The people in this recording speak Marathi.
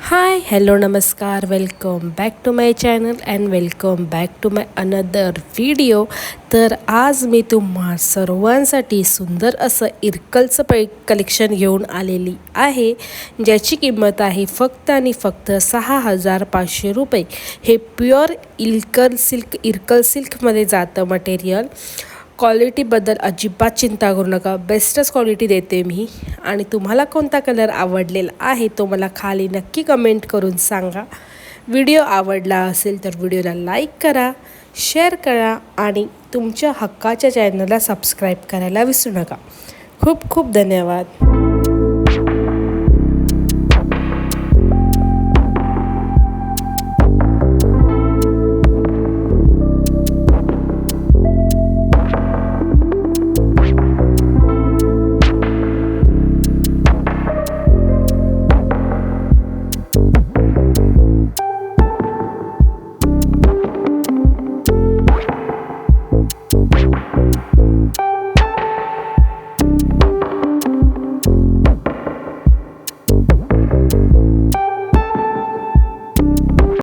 हाय हॅलो नमस्कार welcome back to my channel and welcome back to my another video. तर आज मी तुम्हा सर्वांसाठी सुंदर असं इरकलचं कलेक्शन घेऊन आलेली आहे, ज्याची किंमत आहे फक्त आणि फक्त 6,500 रुपये। हे प्युअर इरकल सिल्कमध्ये जातं मटेरियल। क्वालिटीबद्दल अजिबात चिंता करू नका, बेस्टच क्वालिटी देते मी। आणि तुम्हाला कोणता कलर आवडलेला आहे तो मला खाली नक्की कमेंट करून सांगा। व्हिडिओ आवडला असेल तर व्हिडिओला लाईक करा, शेअर करा आणि तुमच्या हक्काच्या चॅनलला सबस्क्राईब करायला विसरू नका। खूप खूप धन्यवाद।